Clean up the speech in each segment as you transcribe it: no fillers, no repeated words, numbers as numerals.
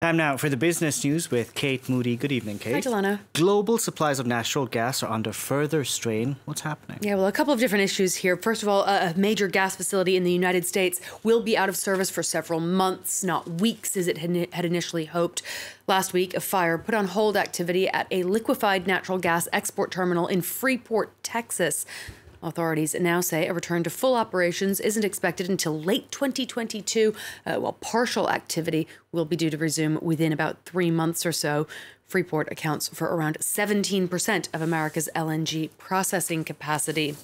Time now for the business news with Kate Moody. Good evening, Kate. Hi, Delano. Global supplies of natural gas are under further strain. What's happening? Yeah, well, a couple of different issues here. First of all, a major gas facility in the United States will be out of service for several months, not weeks, as it had initially hoped. Last week, a fire put on hold activity at a liquefied natural gas export terminal in Freeport, Texas. Authorities now say a return to full operations isn't expected until late 2022, while partial activity will be due to resume within about 3 months or so. Freeport accounts for around 17% of America's LNG processing capacity.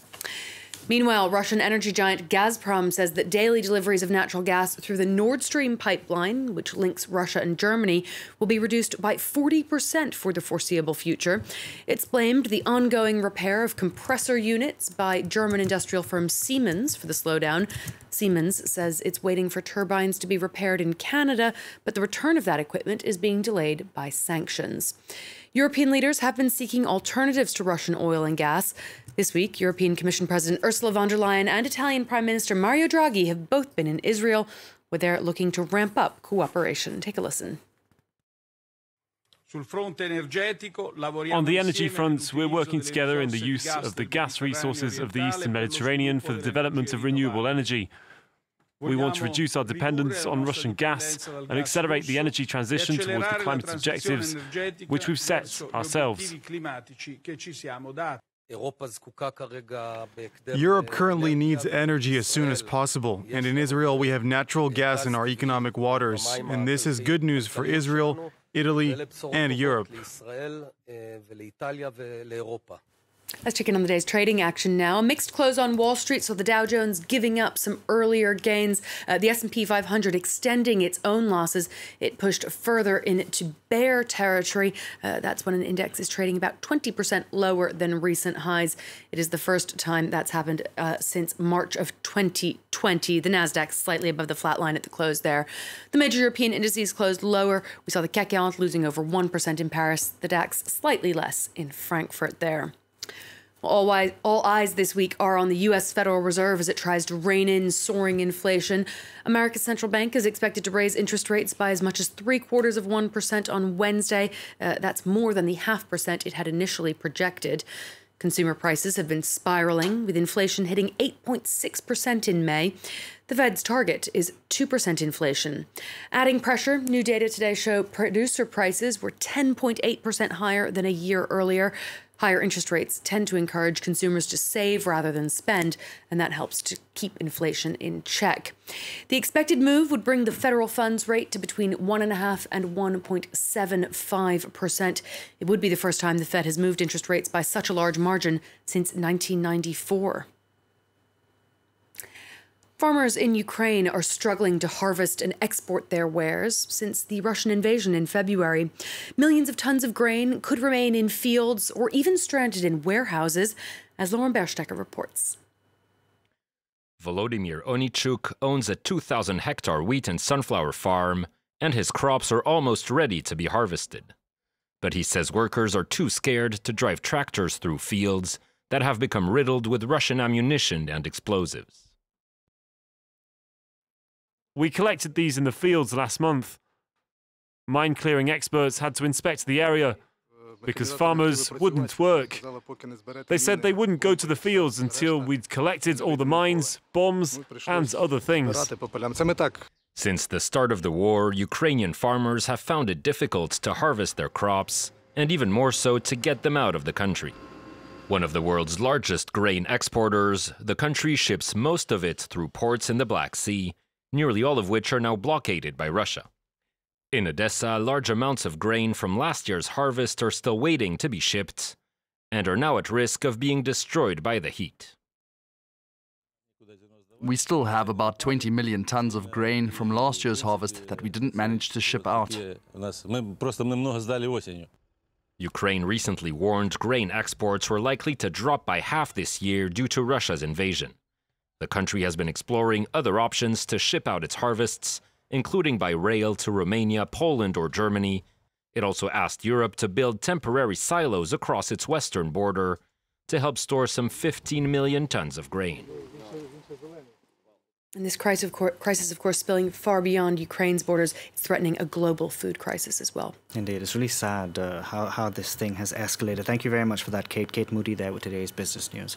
Meanwhile, Russian energy giant Gazprom says that daily deliveries of natural gas through the Nord Stream pipeline, which links Russia and Germany, will be reduced by 40% for the foreseeable future. It's blamed the ongoing repair of compressor units by German industrial firm Siemens for the slowdown. Siemens says it's waiting for turbines to be repaired in Canada, but the return of that equipment is being delayed by sanctions. European leaders have been seeking alternatives to Russian oil and gas. This week, European Commission President Ursula von der Leyen and Italian Prime Minister Mario Draghi have both been in Israel, where they're looking to ramp up cooperation. Take a listen. On the energy front, we're working together in the use of the gas resources of the Eastern Mediterranean for the development of renewable energy. We want to reduce our dependence on Russian gas and accelerate the energy transition towards the climate objectives, which we've set ourselves. Europe currently needs energy as soon as possible, and in Israel we have natural gas in our economic waters, and this is good news for Israel, Italy, and Europe. Let's check in on the day's trading action now. A mixed close on Wall Street, so the Dow Jones giving up some earlier gains. The S&P 500 extending its own losses. It pushed further into bear territory. That's when an index is trading about 20% lower than recent highs. It is the first time that's happened since March of 2020. The Nasdaq slightly above the flat line at the close there. The major European indices closed lower. We saw the CAC 40 losing over 1% in Paris. The DAX slightly less in Frankfurt there. All eyes this week are on the U.S. Federal Reserve as it tries to rein in soaring inflation. America's central bank is expected to raise interest rates by as much as 0.75% on Wednesday. That's more than the 0.5% it had initially projected. Consumer prices have been spiraling, with inflation hitting 8.6% in May. The Fed's target is 2% inflation. Adding pressure, new data today show producer prices were 10.8% higher than a year earlier. Higher interest rates tend to encourage consumers to save rather than spend, and that helps to keep inflation in check. The expected move would bring the federal funds rate to between 1.5% and 1.75%. It would be the first time the Fed has moved interest rates by such a large margin since 1994. Farmers in Ukraine are struggling to harvest and export their wares since the Russian invasion in February. Millions of tons of grain could remain in fields or even stranded in warehouses, as Lauren Berstecker reports. Volodymyr Onichuk owns a 2,000-hectare wheat and sunflower farm, and his crops are almost ready to be harvested. But he says workers are too scared to drive tractors through fields that have become riddled with Russian ammunition and explosives. We collected these in the fields last month. Mine-clearing experts had to inspect the area because farmers wouldn't work. They said they wouldn't go to the fields until we'd collected all the mines, bombs, and other things. Since the start of the war, Ukrainian farmers have found it difficult to harvest their crops, and even more so to get them out of the country. One of the world's largest grain exporters, the country ships most of it through ports in the Black Sea, nearly all of which are now blockaded by Russia. In Odessa, large amounts of grain from last year's harvest are still waiting to be shipped and are now at risk of being destroyed by the heat. We still have about 20 million tons of grain from last year's harvest that we didn't manage to ship out. Ukraine recently warned grain exports were likely to drop by half this year due to Russia's invasion. The country has been exploring other options to ship out its harvests, including by rail to Romania, Poland, or Germany. It also asked Europe to build temporary silos across its western border to help store some 15 million tons of grain. And this crisis, of course, spilling far beyond Ukraine's borders. It's threatening a global food crisis as well. Indeed. It's really sad how this thing has escalated. Thank you very much for that, Kate. Kate Moody there with today's business news.